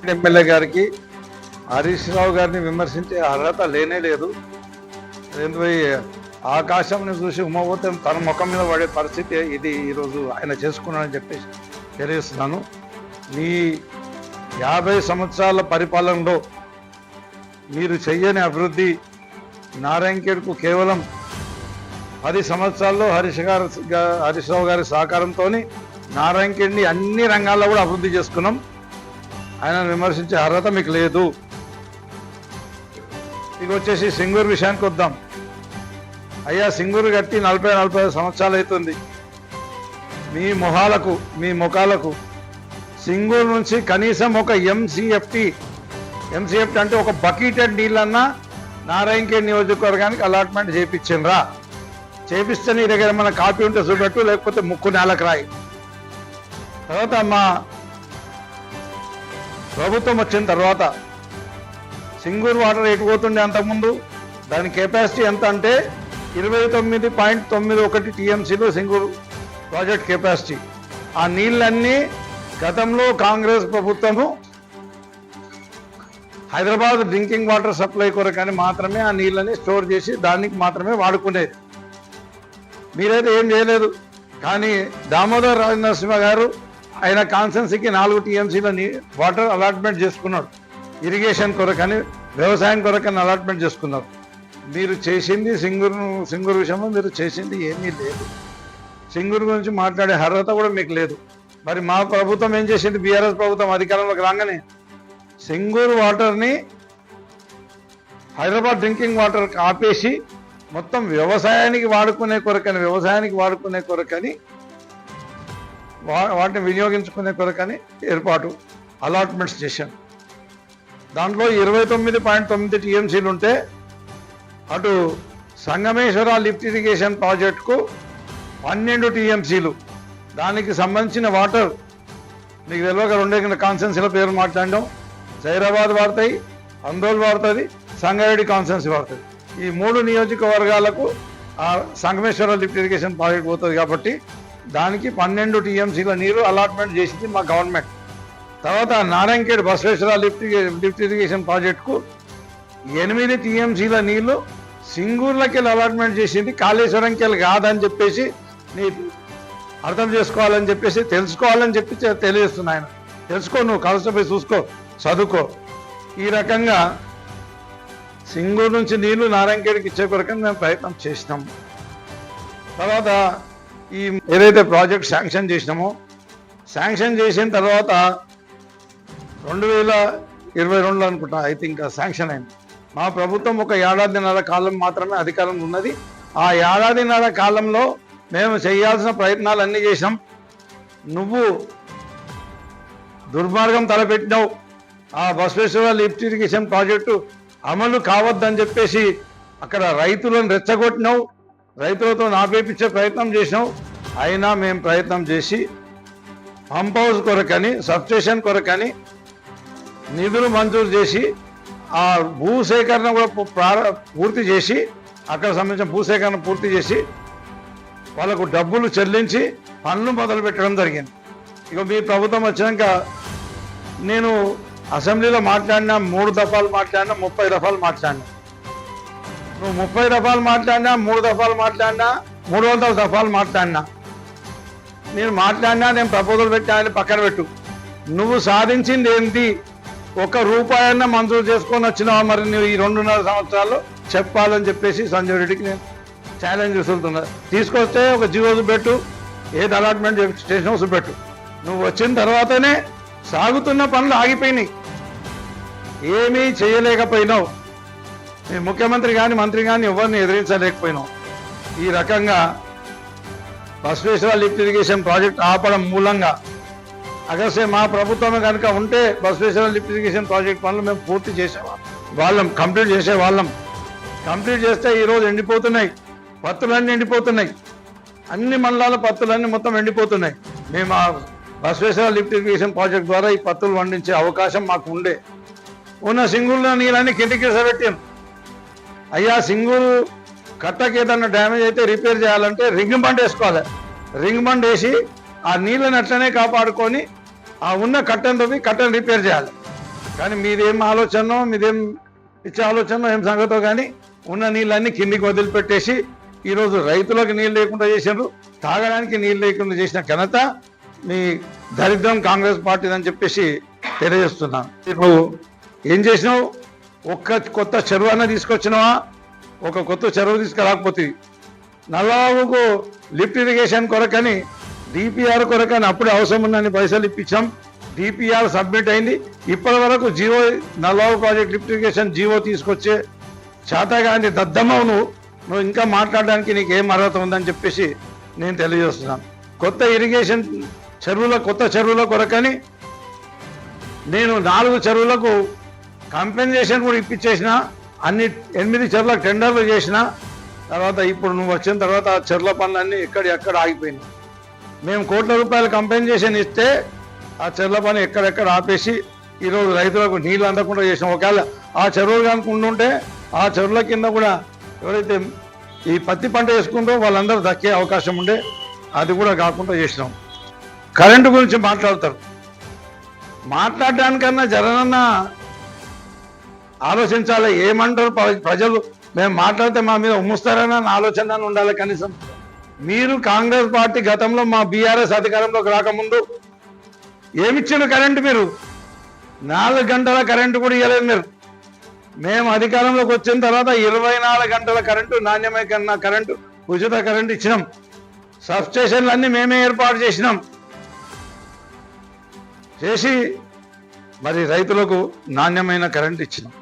MLA గారికి హరీష్ రావు గారిని విమర్శించే అర్హత లేనే లేదు. ఆకాశంని చూసి ఉమ్మపోతే తన ముఖం మీద పడే పరిస్థితి ఇది ఈరోజు ఆయన చేసుకున్నాడని చెప్పేసి తెలియజేస్తున్నాను. మీ 50 సంవత్సరాల పరిపాలనలో మీరు చెయ్యని అభివృద్ధి నారాయణఖేడ్కు కేవలం 10 సంవత్సరాల్లో హరీష్ రావు గారి సహకారంతో నారాయణఖేడ్ని అన్ని రంగాల్లో కూడా అభివృద్ధి చేసుకున్నాం. ఆయనను విమర్శించే అర్హత మీకు లేదు. ఇక వచ్చేసి సింగూరు విషయానికి వద్దాం. అయ్యా, సింగూరు కట్టి 40-45 సంవత్సరాలు అవుతుంది. మీ ముఖాలకు సింగూరు నుంచి కనీసం ఒక ఎంసీఎఫ్టీ అంటే ఒక బకెటెడ్ నీళ్ళన్నా నారాయణఖేడ్ నియోజకవర్గానికి అలాట్మెంట్ చేయించిండ్రా? చేపిస్తే నీ దగ్గర మన కాపీ ఉంటే చూపెట్టు, లేకపోతే ముక్కు నేలకు రాయి. తర్వాత మా ప్రభుత్వం వచ్చిన తర్వాత సింగూరు వాటర్ ఎటు పోతుండే అంతకుముందు? దాని కెపాసిటీ ఎంత అంటే 29.91 టీఎంసీలో సింగూరు ప్రాజెక్ట్ కెపాసిటీ. ఆ నీళ్ళన్నీ గతంలో కాంగ్రెస్ ప్రభుత్వము హైదరాబాద్ డ్రింకింగ్ వాటర్ సప్లై కొరకని మాత్రమే ఆ నీళ్ళని స్టోర్ చేసి దానికి మాత్రమే వాడుకునేది. మీరైతే ఏం చేయలేదు. కానీ దామోదర్ రాజనరసింహ గారు ఆయన కాన్సెన్సీకి 4 టీఎంసీల వాటర్ అలాట్మెంట్ చేసుకున్నాడు. ఇరిగేషన్ కొరకని, వ్యవసాయం కొరకని అలాట్మెంట్ చేసుకున్నారు. మీరు చేసింది సింగూరు విషయంలో మీరు చేసింది ఏమీ లేదు. సింగూరు గురించి మాట్లాడే అర్హత కూడా మీకు లేదు. మరి మా ప్రభుత్వం ఏం చేసింది? బీఆర్ఎస్ ప్రభుత్వం అధికారంలోకి రాగానే సింగూరు వాటర్ని హైదరాబాద్ డ్రింకింగ్ వాటర్ ఆపేసి మొత్తం వ్యవసాయానికి వాడుకునే కొరకని వాటిని వినియోగించుకునే కొరకని ఏర్పాటు అలాట్మెంట్స్ చేశాం. దాంట్లో 29.9 టీఎంసీలు ఉంటే అటు సంగమేశ్వర లిఫ్ట్ ఇరిగేషన్ ప్రాజెక్టుకు 12 టీఎంసీలు. దానికి సంబంధించిన వాటర్ మీకు తెలియక 2 కాన్సెన్సీల పేరు మాట్లాడడం. జైరాబాద్ వాడతాయి, అందోల్ వాడుతుంది, సంగారెడ్డి కాన్సెన్సీ వాడుతుంది. ఈ 3 నియోజకవర్గాలకు ఆ సంగమేశ్వర లిఫ్ట్ ఇరిగేషన్ ప్రాజెక్ట్ పోతుంది. కాబట్టి దానికి 12 టీఎంసీల నీరు అలాట్మెంట్ చేసింది మా గవర్నమెంట్. తర్వాత నారాయణఖేడ్ బసవేశ్వర లిఫ్ట్ ఇరిగేషన్ ప్రాజెక్టుకు 8 టీఎంసీల నీళ్లు సింగూర్లకి అలాట్మెంట్ చేసింది, కాళేశ్వరంకి కాదని చెప్పేసి నీ అర్థం చేసుకోవాలని చెప్పేసి, తెలుసుకోవాలని చెప్పి తెలియజేస్తున్నా. ఆయన తెలుసుకో, నువ్వు కలసపోయి చూసుకో, చదువుకో. ఈ రకంగా సింగూరు నుంచి నీళ్లు నారాయణఖేడ్కి ఇచ్చే కొరకని మేము ప్రయత్నం చేసినాం. తర్వాత ఈ ఏదైతే ప్రాజెక్ట్ శాంక్షన్ చేసినామో, శాంక్షన్ చేసిన తర్వాత 2022 అనుకుంటా ఐ థింక్ శాంక్షన్ అయింది. మా ప్రభుత్వం ఒక 1.5 ఏడాది కాలం మాత్రమే అధికారంలో ఉన్నది. ఆ 1.5 ఏడాది కాలంలో మేము చేయాల్సిన ప్రయత్నాలు అన్నీ చేసినాం. నువ్వు దుర్మార్గం తలపెట్టినావు. ఆ బసవేశ్వర లిఫ్ట్ ఇరిగేషన్ ప్రాజెక్టు అమలు కావద్దని చెప్పేసి అక్కడ రైతులను రెచ్చగొట్టినావు, రైతులతో నాపేపించే ప్రయత్నం చేసినావు. అయినా మేము ప్రయత్నం చేసి పంప్ హౌస్ కొరకని, సబ్స్టేషన్ కొరకని నిధులు మంజూరు చేసి ఆ భూసేకరణ కూడా పూర్తి చేసి, అక్కడ సంబంధించిన భూసేకరణ పూర్తి చేసి వాళ్ళకు డబ్బులు చెల్లించి పనులు మొదలు పెట్టడం జరిగింది. ఇక మీ ప్రభుత్వం వచ్చినాక నేను అసెంబ్లీలో మాట్లాడినా 3 దఫాలు మాట్లాడినా, 30 దఫాలు మాట్లాడినా. నువ్వు 30 దఫాలు మాట్లాడినా, 3 దఫాలు మాట్లాడినా, 300 దఫాలు మాట్లాడినా, నేను మాట్లాడినా, నేను ప్రపోజల్ పెట్టానని పక్కన పెట్టు. నువ్వు సాధించింది ఏంటి? 1 రూపాయన్న మంజూరు చేసుకొని వచ్చినావా? మరి నువ్వు ఈ 2.5 సంవత్సరాల్లో చెప్పాలని చెప్పేసి సంజయ్ రెడ్డికి నేను ఛాలెంజ్ విసురుతున్నా. తీసుకొస్తే ఒక జీవో చూపెట్టు, ఏది అలాట్మెంట్ స్టేషన్ చూపెట్టు. నువ్వు వచ్చిన తర్వాతనే సాగుతున్న పనులు ఆగిపోయినాయి, ఏమీ చేయలేకపోయినావు. నీ ముఖ్యమంత్రి కానీ మంత్రి కానీ ఎవరిని ఎదిరించలేకపోయినావు. ఈ రకంగా బసవేశ్వర లిఫ్ట్ ఇరిగేషన్ ప్రాజెక్ట్ ఆపడం మూలంగా అగస్తే మా ప్రభుత్వం కనుక ఉంటే బసవేశ్వర లిఫ్ట్ ఇరిగేషన్ ప్రాజెక్ట్ పనులు మేము పూర్తి చేసేవాళ్ళం, కంప్లీట్ చేసేవాళ్ళం. కంప్లీట్ చేస్తే ఈరోజు ఎండిపోతున్నాయి, పత్తులన్నీ ఎండిపోతున్నాయి. అన్ని మండలాల పత్తులన్నీ మొత్తం ఎండిపోతున్నాయి. మేము ఆ బసవేశ్వర లిఫ్ట్ ఇరిగేషన్ ప్రాజెక్ట్ ద్వారా ఈ పత్తులు పండించే అవకాశం మాకు ఉండే. ఉన్న సింగూరులో నీళ్ళని కిందకేసబెట్టాం. అయ్యా, సింగూరు కట్టకి ఏదన్నా డ్యామేజ్ అయితే రిపేర్ చేయాలంటే రింగ్ బండ్ వేసుకోవాలి. రింగ్ బండ్ వేసి ఆ నీళ్ళని అట్లనే కాపాడుకొని ఆ ఉన్న కట్టను రిపేర్ చేయాలి. కానీ మీదేం ఆలోచనో మీదేం ఇచ్చే ఆలోచన ఏం సంగతో కానీ ఉన్న నీళ్ళన్నీ కిందికి వదిలిపెట్టేసి ఈరోజు రైతులకు నీళ్ళు లేకుండా చేసినారు, తాగడానికి నీళ్ళు లేకుండా చేసిన ఘనత మీ దరిద్రం కాంగ్రెస్ పార్టీదని చెప్పేసి తెలియజేస్తున్నాను. నువ్వు ఏం చేసినావు? ఒక్క కొత్త చెరువు అన్న తీసుకొచ్చినావా? ఒక కొత్త చెరువు తీసుకురాకపోతే నల్లవాగుకు లిఫ్ట్ ఇరిగేషన్ కొరకని డిపిఆర్ కొరకని అప్పుడే అవసరం ఉందని పైసలు ఇప్పించాం. డిపిఆర్ సబ్మిట్ అయింది. ఇప్పటి వరకు GO Nallavagu project lift irrigation GO తీసుకొచ్చే చేతగాని దద్దమ్మవు నువ్వు ఇంకా మాట్లాడడానికి నీకు ఏం అర్హత ఉందని చెప్పేసి నేను తెలియజేస్తున్నాను. కొత్త ఇరిగేషన్ కొత్త చెరువుల కొరకని నేను 4 చెరువులకు కంపెన్సేషన్ కూడా ఇప్పించేసిన, అన్ని 8 చెరువులకు టెండర్లు చేసిన తర్వాత ఇప్పుడు నువ్వు వచ్చిన తర్వాత ఆ చెరువుల పనులన్నీ ఎక్కడ ఆగిపోయినాయి. మేము కోట్ల రూపాయల కంపెన్సేషన్ ఇస్తే ఆ చెరువుల పని ఎక్కడెక్కడ ఆపేసి ఈరోజు రైతులకు నీళ్ళు అందకుండా చేసినాం. ఒకవేళ ఆ చెరువులు కనుకుంటుంటే ఆ చెరువుల కింద కూడా ఎవరైతే ఈ పత్తి పంట వేసుకుంటూ వాళ్ళందరూ దక్కే అవకాశం ఉండే, అది కూడా కాకుండా చేసినాం. కరెంటు గురించి మాట్లాడతారు. మాట్లాడడానికన్నా జరనన్నా ఆలోచించాలి. ఏమంటారు ప్రజలు? మేము మాట్లాడితే మా మీద ఉమ్ముస్తారని ఆలోచన ఉండాలి కనీసం. మీరు కాంగ్రెస్ పార్టీ గతంలో మా బీఆర్ఎస్ అధికారంలోకి రాకముందు ఏమిచ్చిన కరెంటు? మీరు 4 గంటల కరెంటు కూడా ఇవ్వలేదు మీరు. మేము అధికారంలోకి వచ్చిన తర్వాత 24 గంటల కరెంటు, నాణ్యమైన కరెంటు, ఉచిత కరెంటు ఇచ్చినాం. సబ్స్టేషన్లు అన్నీ మేమే ఏర్పాటు చేసినాం. చేసి మరి రైతులకు నాణ్యమైన కరెంటు ఇచ్చినాం.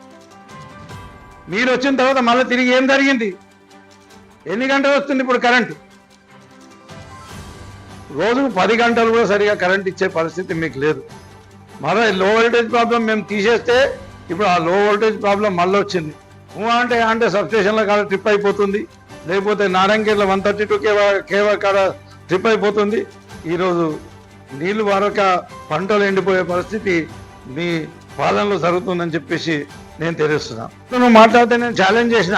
మీరు వచ్చిన తర్వాత మళ్ళీ తిరిగి ఏం జరిగింది? ఎన్ని గంటలు వస్తుంది ఇప్పుడు కరెంటు? రోజుకు 10 గంటలు కూడా సరిగా కరెంట్ ఇచ్చే పరిస్థితి మీకు లేదు. మరో లో వోల్టేజ్ ప్రాబ్లం మేము తీసేస్తే ఇప్పుడు ఆ లో వోల్టేజ్ ప్రాబ్లం మళ్ళీ వచ్చింది. అంటే సబ్స్టేషన్ల కాడ ట్రిప్ అయిపోతుంది, లేకపోతే నారాయణగిరిలో 132 కేవా కాడ ట్రిప్ అయిపోతుంది. ఈరోజు నీళ్లు వరక పంటలు ఎండిపోయే పరిస్థితి మీ పాలనలో జరుగుతుందని చెప్పేసి నేను తెలుస్తున్నాను. నువ్వు మాట్లాడితే నేను ఛాలెంజ్ చేసిన,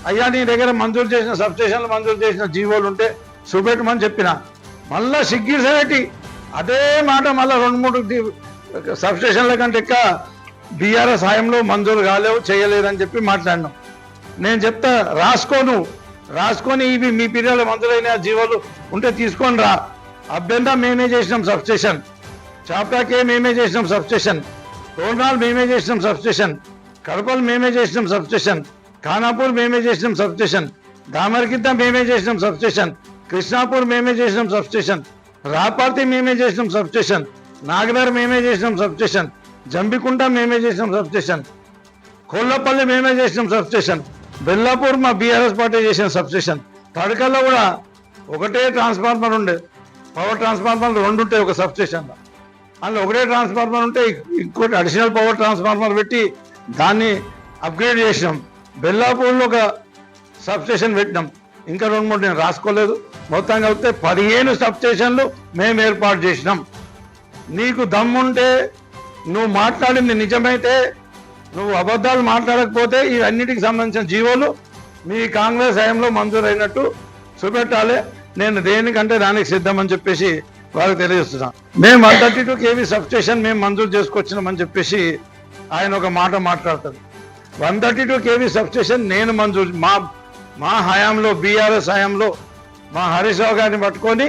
అయ్యా నీ దగ్గర మంజూరు చేసిన సబ్స్టేషన్లు మంజూరు చేసిన జీవోలు ఉంటే చూపెట్టమని చెప్పిన. మళ్ళా సిగ్గిసెట్టి అదే మాట మళ్ళీ 2-3 సబ్స్టేషన్ల కంటే ఎక్క బీఆర్ఎస్ హాయంలో మంజూరు కాలేవు, చేయలేదని చెప్పి మాట్లాడినాం. నేను చెప్తా, రాసుకొని ఇవి మీ పీరియడ్లో మంజూరైన జీవోలు ఉంటే తీసుకొని రా. అభ్యంతా మేమే చేసినాం సబ్స్టేషన్, చాప్టాకే మేమే చేసినాం సబ్స్టేషన్, తోర్నాల్ మేమే చేసినాం సబ్స్టేషన్, కడపల్ మేమే చేసినాం సబ్స్టేషన్, ఖానాపూర్ మేమే చేసినాం సబ్స్టేషన్, దామర్కిద్ద మేమే చేసినాం సబ్స్టేషన్, కృష్ణాపూర్ మేమే చేసినాం సబ్స్టేషన్, రాపర్తి మేమే చేసినాం సబ్స్టేషన్, నాగదర్ మేమే చేసినాం సబ్స్టేషన్, జంబికుంట మేమే చేసినాం సబ్స్టేషన్, కొల్లపల్లి మేమే చేసినాం సబ్స్టేషన్, బెల్లాపూర్ మా బీఆర్ఎస్ పార్టీ చేసిన సబ్స్టేషన్, తడకల్లో కూడా ఒకటే ట్రాన్స్ఫార్మర్ ఉండే, పవర్ ట్రాన్స్ఫార్మర్ 2 ఉంటాయి ఒక సబ్స్టేషన్లో. అందులో ఒకటే ట్రాన్స్ఫార్మర్ ఉంటే ఇంకోటి అడిషనల్ పవర్ ట్రాన్స్ఫార్మర్ పెట్టి దాన్ని అప్గ్రేడ్ చేసినాం. బెల్లాపూర్లో ఒక సబ్స్టేషన్ పెట్టినాం. ఇంకా 2-3 నేను రాసుకోలేదు. మొత్తం కలిపితే 15 సబ్స్టేషన్లు మేము ఏర్పాటు చేసినాం. నీకు దమ్ముంటే, నువ్వు మాట్లాడింది నిజమైతే, నువ్వు అబద్ధాలు మాట్లాడకపోతే ఇవన్నిటికి సంబంధించిన జీవోలు మీ కాంగ్రెస్ హయాంలో మంజూరైనట్టు చూపెట్టాలి. నేను దేనికంటే దానికి సిద్ధమని చెప్పేసి వాళ్ళకి తెలియజేస్తున్నాను. మేము 132 kV సబ్స్టేషన్ మేము మంజూరు చేసుకొచ్చినామని చెప్పేసి ఆయన ఒక మాట మాట్లాడతాడు. 132 kV సబ్స్టేషన్ నేను మంజూరు మా హయాంలో, బీఆర్ఎస్ హయాంలో మా హరీష్ రావు గారిని పట్టుకొని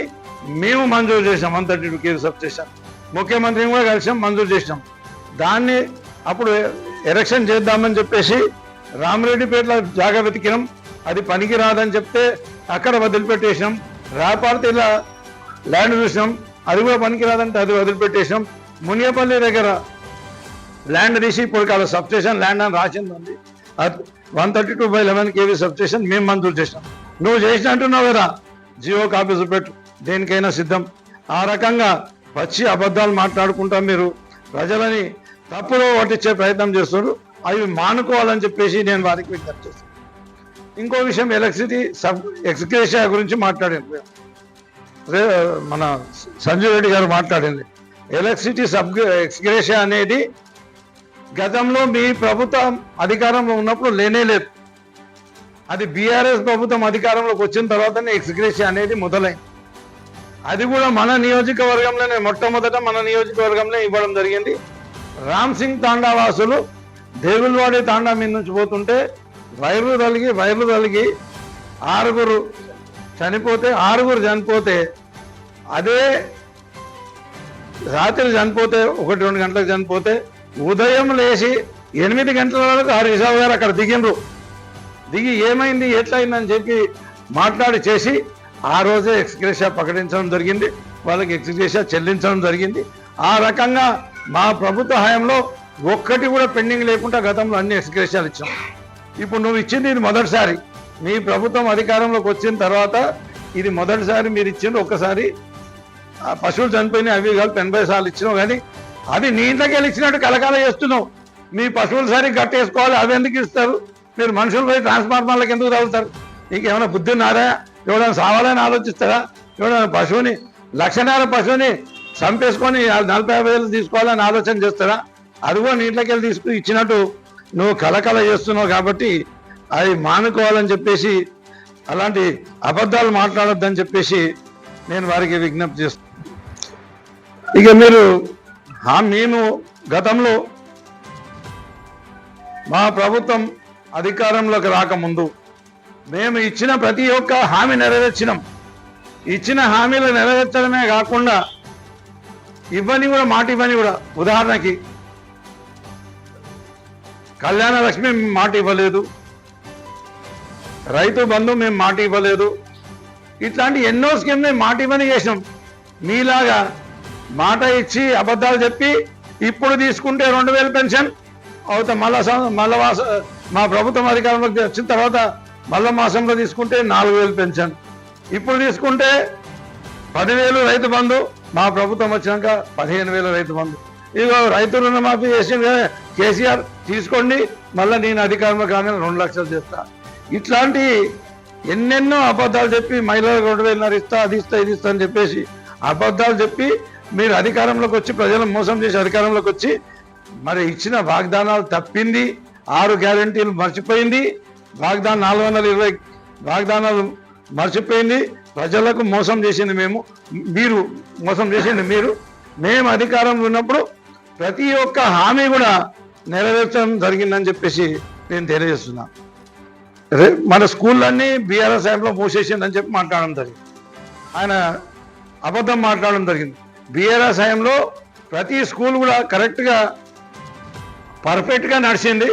మేము మంజూరు చేసినాం 132 kV సబ్స్టేషన్. ముఖ్యమంత్రిని కూడా కలిసాం, మంజూరు చేసినాం. దాన్ని అప్పుడు ఎలక్షన్ చేద్దామని చెప్పేసి రామరెడ్డిపేటలో జాగా వెతికినాం. అది పనికి రాదని చెప్తే అక్కడ వదిలిపెట్టేసినాం. రాపార్తిలో ల్యాండ్ చూసినాం, అది కూడా పనికి రాదంటే అది వదిలిపెట్టేసినాం. మునియపల్లి దగ్గర ల్యాండ్ తీసి ఇప్పుడు కాదు సబ్స్టేషన్ ల్యాండ్ అని రాసింది. 132/11 kV సబ్స్టేషన్ మేము మంజూరు చేసినాం. నువ్వు చేసినట్టున్నావు కదా, జియో కాపీ చూపెట్టు, దేనికైనా సిద్ధం. ఆ రకంగా వచ్చి అబద్ధాలు మాట్లాడుకుంటా మీరు ప్రజలని తప్పులో పట్టించే ప్రయత్నం చేస్తున్నారు. అవి మానుకోవాలని చెప్పేసి నేను వారికి విజ్ఞప్తి చేస్తాను. ఇంకో విషయం, ఎలక్ట్రిసిటీ ఎక్స్గ్రేషియా గురించి మాట్లాడింది మన సంజయ్ రెడ్డి గారు మాట్లాడింది. ఎలక్ట్రిసిటీ ఎక్స్గ్రేషియా అనేది గతంలో మీ ప్రభుత్వం అధికారంలో ఉన్నప్పుడు లేనేలేదు. అది బీఆర్ఎస్ ప్రభుత్వం అధికారంలోకి వచ్చిన తర్వాతనే ఎక్స్గ్రేషియా అనేది మొదలైంది. అది కూడా మన నియోజకవర్గంలోనే మొట్టమొదట మన నియోజకవర్గంలో ఇవ్వడం జరిగింది. రామ్ సింగ్ తాండా వాసులు దేవులవాడి తాండా మీద నుంచి పోతుంటే వైర్లు తలిగి ఆరుగురు చనిపోతే అదే రాత్రి చనిపోతే 1-2 గంటలకు చనిపోతే ఉదయం లేచి 8 గంటల వరకు హరీష్ రావు గారు అక్కడ దిగి ఏమైంది ఎట్లయిందని చెప్పి మాట్లాడి చేసి ఆ రోజే ఎక్స్గ్రేషియా ప్రకటించడం జరిగింది, వాళ్ళకి ఎక్స్గ్రేషియా చెల్లించడం జరిగింది. ఆ రకంగా మా ప్రభుత్వ హయాంలో ఒక్కటి కూడా పెండింగ్ లేకుండా గతంలో అన్ని ఎక్స్గ్రేషియాలు ఇచ్చాం. ఇప్పుడు నువ్వు ఇచ్చింది ఇది మొదటిసారి, మీ ప్రభుత్వం అధికారంలోకి వచ్చిన తర్వాత ఇది మొదటిసారి మీరు ఇచ్చింది. ఒక్కసారి పశువులు చనిపోయినాయి అవి కాదు 80 సార్లు ఇచ్చినావు, కానీ అది నీ ఇంట్లోకి వెళ్ళి ఇచ్చినట్టు కలకాల చేస్తున్నావు. మీ పశువులు సరిగ్గా కట్టేసుకోవాలి, అవి ఎందుకు ఇస్తారు? మీరు మనుషులు పోయి ట్రాన్స్ఫార్మర్లకు ఎందుకు తగులుతారు? నీకు ఏమైనా బుద్ధి ఉన్నారా? ఎవడైనా సావాలని ఆలోచిస్తారా? ఎవడైనా పశువుని 1,00,000 పశువుని చంపేసుకొని 40,000 తీసుకోవాలని ఆలోచన చేస్తారా? అది కూడా నీ ఇంట్లోకి వెళ్ళి తీసుకుని ఇచ్చినట్టు నువ్వు కలకల చేస్తున్నావు. కాబట్టి అది మానుకోవాలని చెప్పేసి, అలాంటి అబద్ధాలు మాట్లాడొద్దని చెప్పేసి నేను వారికి విజ్ఞప్తి చేస్తున్నాను. ఇక మేము గతంలో మా ప్రభుత్వం అధికారంలోకి రాకముందు మేము ఇచ్చిన ప్రతి ఒక్క హామీ నెరవేర్చినాం. ఇచ్చిన హామీలు నెరవేర్చడమే కాకుండా మాట ఇవ్వని కూడా ఉదాహరణకి కళ్యాణ లక్ష్మి మాట ఇవ్వలేదు, రైతు బంధు మేము మాట ఇవ్వలేదు. ఇట్లాంటి ఎన్నో స్కీమ్ మేము మాట ఇవ్వని చేసినాం. మీలాగా మాట ఇచ్చి అబద్ధాలు చెప్పి ఇప్పుడు తీసుకుంటే 2,000 పెన్షన్ అవుతా, మళ్ళా మా ప్రభుత్వం అధికారంలోకి వచ్చిన తర్వాత మళ్ళా మాసంలో తీసుకుంటే 4,000 పెన్షన్, ఇప్పుడు తీసుకుంటే 10,000 రైతు బంధు, మా ప్రభుత్వం వచ్చినాక 15,000 రైతు బంధు. ఇగో రైతు రుణమాఫీ చేసి కేసీఆర్ తీసుకోండి, మళ్ళీ నేను అధికారంలో కాగానే 2 లక్షలు చేస్తా. ఇట్లాంటి ఎన్నెన్నో అబద్ధాలు చెప్పి మహిళలకు 2,500 ఇస్తా, అది ఇస్తా, ఇది ఇస్తా అని చెప్పేసి అబద్ధాలు చెప్పి మీరు అధికారంలోకి వచ్చి ప్రజలను మోసం చేసి అధికారంలోకి వచ్చి మరి ఇచ్చిన వాగ్దానాలు తప్పింది. 6 గ్యారెంటీలు మర్చిపోయింది, 420 వాగ్దానాలు మర్చిపోయింది. ప్రజలకు మోసం చేసింది మీరు మోసం చేసింది మీరు. మేము అధికారంలో ఉన్నప్పుడు ప్రతి ఒక్క హామీ కూడా నెరవేర్చడం జరిగిందని చెప్పేసి నేను తెలియజేస్తున్నా. మన స్కూళ్ళన్నీ బీఆర్ఎస్ హయాంలో మూసేసిందని చెప్పి మాట్లాడడం జరిగింది. ఆయన అబద్ధం మాట్లాడడం జరిగింది. బీఆర్ఎస్ హయాంలో ప్రతి స్కూల్ కూడా కరెక్ట్గా పర్ఫెక్ట్గా నడిచింది.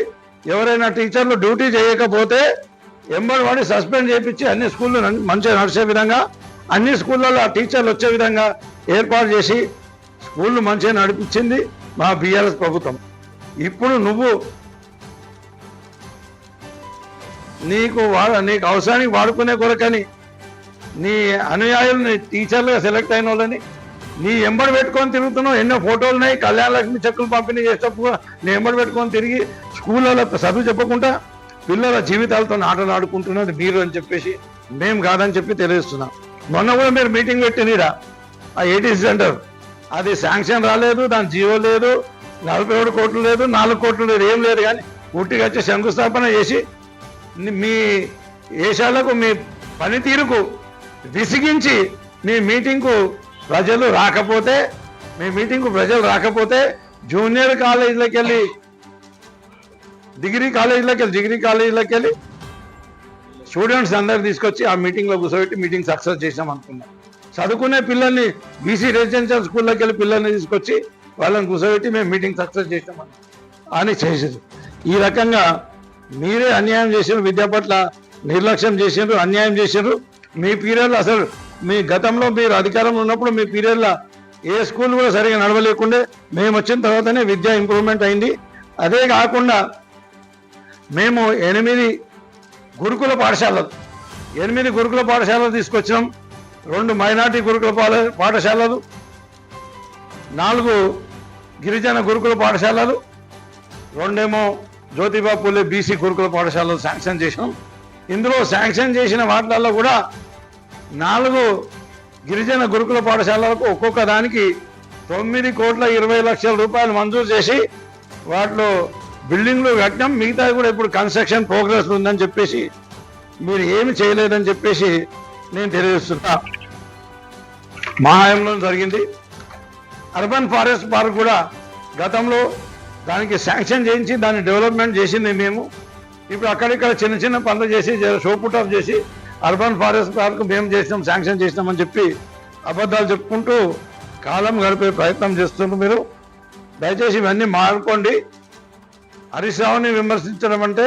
ఎవరైనా టీచర్లు డ్యూటీ చేయకపోతే ఎంబడి వాడిని సస్పెండ్ చేయించి అన్ని స్కూళ్ళు మంచిగా నడిచే విధంగా, అన్ని స్కూళ్ళల్లో టీచర్లు వచ్చే విధంగా ఏర్పాటు చేసి స్కూళ్ళు మంచిగా నడిపించింది మా బీఆర్ఎస్ ప్రభుత్వం. ఇప్పుడు నీకు అవసరానికి వాడుకునే కొరకని నీ అనుయాయులని టీచర్లుగా సెలెక్ట్ అయిన వాళ్ళని నీ ఎంబడి పెట్టుకొని తిరుగుతున్నావు. ఎన్నో ఫోటోలు ఉన్నాయి, కళ్యాణ లక్ష్మి చెక్కులు పంపిణీ చేసేటప్పుడు నీ ఎంబడి పెట్టుకొని తిరిగి స్కూళ్ళలో చదువు చెప్పకుండా పిల్లల జీవితాలతో ఆటలు ఆడుకుంటున్నది మీరు అని చెప్పేసి మేము కాదని చెప్పి తెలియజేస్తున్నాం. మొన్న కూడా మీరు మీటింగ్ పెట్టినరా ఆ ఏటీసీ సెంటర్, అది శాంక్షన్ రాలేదు, దాని జీవో లేదు, 47 కోట్లు లేదు, 4 కోట్లు లేదు, ఏం లేదు. కానీ ఉట్టిగా వచ్చి శంకుస్థాపన చేసి మీ ఏషాలకు మీ పనితీరుకు విసిగించి మీ మీటింగ్కు ప్రజలు రాకపోతే జూనియర్ కాలేజీలోకి వెళ్ళి డిగ్రీ కాలేజీలోకి వెళ్ళి స్టూడెంట్స్ అందరు తీసుకొచ్చి ఆ మీటింగ్లో కూర్చోబెట్టి మీటింగ్ సక్సెస్ చేసాం అనుకున్నాం. చదువుకునే పిల్లల్ని బీసీ రెసిడెన్షియల్ స్కూల్లోకి వెళ్ళి పిల్లల్ని తీసుకొచ్చి వాళ్ళని కూర్చోబెట్టి మేము మీటింగ్ సక్సెస్ చేసాం అని చేసారు. ఈ రకంగా మీరే అన్యాయం చేసారు, విద్య పట్ల నిర్లక్ష్యం చేసారు, అన్యాయం చేసారు. మీ పీరియడ్లో అసలు మీ గతంలో మీరు అధికారంలో ఉన్నప్పుడు మీ పీరియడ్లో ఏ స్కూల్ కూడా సరిగా నడవలేకుండే, మేము వచ్చిన తర్వాతనే విద్య ఇంప్రూవ్మెంట్ అయింది. అదే కాకుండా మేము 8 గురుకుల పాఠశాలలు తీసుకొచ్చినాం. 2 మైనార్టీ గురుకుల పాఠశాలలు, 4 గిరిజన గురుకుల పాఠశాలలు, 2 జ్యోతిబా పూలే బీసీ గురుకుల పాఠశాలలు శాంక్షన్ చేసినాం. ఇందులో శాంక్షన్ చేసిన వాటిల్లో కూడా 4 గిరిజన గురుకుల పాఠశాలలకు ఒక్కొక్క దానికి 9,20,00,000 రూపాయలు మంజూరు చేసి వాటిలో బిల్డింగ్లు కట్టినాం. మిగతా కూడా ఇప్పుడు కన్స్ట్రక్షన్ ప్రోగ్రెస్ ఉందని చెప్పేసి మీరు ఏమి చేయలేదని చెప్పేసి నేను తెలియజేస్తున్నా. మా హయాంలో జరిగింది. అర్బన్ ఫారెస్ట్ పార్క్ కూడా గతంలో దానికి శాంక్షన్ చేయించి దాన్ని డెవలప్మెంట్ చేసింది మేము. ఇప్పుడు అక్కడిక్కడ చిన్న చిన్న పనులు చేసి షోపుట్ ఆఫ్ చేసి అర్బన్ ఫారెస్ట్ పార్క్ మేము చేసినాం, శాంక్షన్ చేసినామని చెప్పి అబద్ధాలు చెప్పుకుంటూ కాలం గడిపే ప్రయత్నం చేస్తున్నారు మీరు. దయచేసి ఇవన్నీ మానుకోండి. హరీష్ రావుని విమర్శించడం అంటే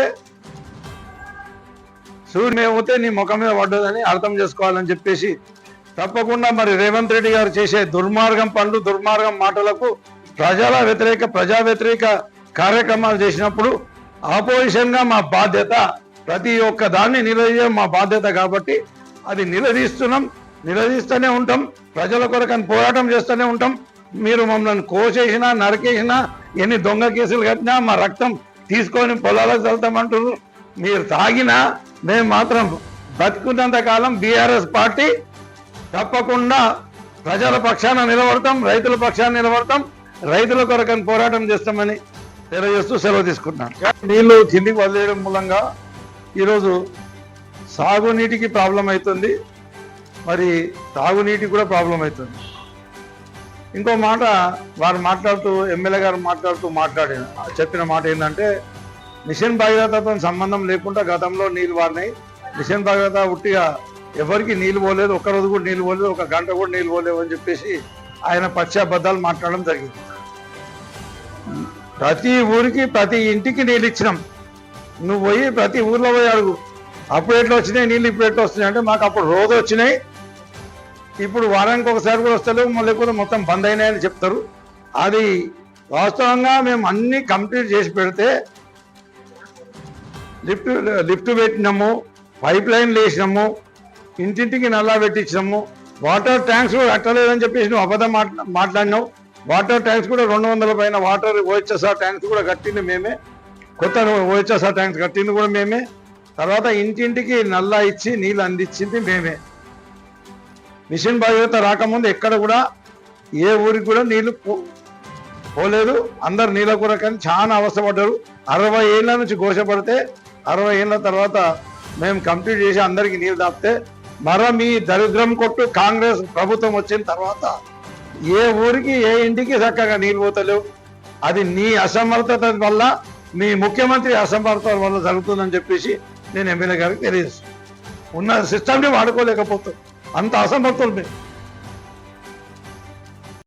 సూర్యుడు ఏమైతే నీ ముఖం మీద పడ్డదని అర్థం చేసుకోవాలని చెప్పేసి తప్పకుండా మరి రేవంత్ రెడ్డి గారు చేసే దుర్మార్గం పనులు, దుర్మార్గం మాటలకు ప్రజా వ్యతిరేక కార్యక్రమాలు చేసినప్పుడు ఆపోజిషన్గా మా బాధ్యత, ప్రతి ఒక్క దాన్ని నిలదీయడం మా బాధ్యత. కాబట్టి అది నిలదీస్తూనే ఉంటాం, ప్రజల కొరకని పోరాటం చేస్తూనే ఉంటాం. మీరు మమ్మల్ని కోసేసినా నరికేసినా ఎన్ని దొంగ కేసులు కట్టినా మా రక్తం తీసుకొని పొలాలకు వెళ్తామంటారు. మీరు తాగినా మేము మాత్రం బతుకున్నంత కాలం బీఆర్ఎస్ పార్టీ తప్పకుండా ప్రజల పక్షాన నిలబడతాం, రైతుల పక్షాన నిలబడతాం, రైతుల కొరకని పోరాటం చేస్తామని తెలియజేస్తూ సెలవు తీసుకుంటున్నాను. నీళ్లు కిందికి వదిలేయడం మూలంగా ఈరోజు సాగునీటికి ప్రాబ్లం అవుతుంది, మరి తాగునీటికి కూడా ప్రాబ్లం అవుతుంది. ఇంకో మాట వారు మాట్లాడుతూ, ఎమ్మెల్యే గారు చెప్పిన మాట ఏంటంటే మిషన్ భగీరథతో సంబంధం లేకుండా గతంలో నీళ్ళు వారినాయి. మిషన్ భగీరథ ఉట్టిగా ఎవరికి నీళ్ళు పోలేదు, ఒక్కరోజు కూడా నీళ్ళు పోలేదు, ఒక గంట కూడా నీళ్ళు పోలేవు అని చెప్పేసి ఆయన పశ్చాబద్ధాలు మాట్లాడడం జరిగింది. ప్రతి ఊరికి ప్రతి ఇంటికి నీళ్ళు ఇచ్చినాం. నువ్వు పోయి ప్రతి ఊర్లో పోయి అడుగు, అప్పుడు ఎట్లా వచ్చినాయి నీళ్ళు, ఇప్పుడు ఎట్లా వస్తున్నాయి అంటే మాకు అప్పుడు రోజు వచ్చినాయి, ఇప్పుడు వారానికి ఒకసారి కూడా వస్తలేవు, లేకపోతే మొత్తం బంద్ అయినాయని చెప్తారు. అది వాస్తవంగా మేము అన్నీ కంప్లీట్ చేసి పెడితే లిఫ్ట్ పెట్టినాము, పైప్ లైన్లు వేసినాము, ఇంటింటికి నల్లా పెట్టించినాము, వాటర్ ట్యాంక్స్ కూడా కట్టలేదని చెప్పేసి నువ్వు అబద్ధం మాట్లాడినావు. వాటర్ ట్యాంక్స్ కూడా 200 పైన వాటర్ ఓహెచ్ఎస్ఆర్ ట్యాంక్స్ కూడా కట్టింది మేమే, కొత్త ఓహెచ్ఎస్ఆర్ ట్యాంక్స్ కట్టింది కూడా మేమే. తర్వాత ఇంటింటికి నల్లా ఇచ్చి నీళ్ళు అందించింది మేమే. మిషన్ భగీరథ రాకముందు ఎక్కడ కూడా ఏ ఊరికి కూడా నీళ్లు పోలేదు. అందరు నీళ్ళ కొరకని చాలా అవస్థపడ్డారు. 60 ఏళ్ళ నుంచి ఘోషపడితే 60 ఏళ్ళ తర్వాత మేము కంప్లీట్ చేసి అందరికీ నీళ్ళు దాపితే మీ దరిద్రం కొట్టు కాంగ్రెస్ ప్రభుత్వం వచ్చిన తర్వాత ఏ ఊరికి ఏ ఇంటికి చక్కగా నీళ్ళు పోతలేవు. అది నీ అసమర్థత వల్ల, మీ ముఖ్యమంత్రి అసమర్థత వల్ల జరుగుతుందని చెప్పేసి నేను ఎమ్మెల్యే గారికి తెలియజేస్తాను. ఉన్న సిస్టమ్ని వాడుకోలేకపోతాం, అంత అసమర్థులు మేము.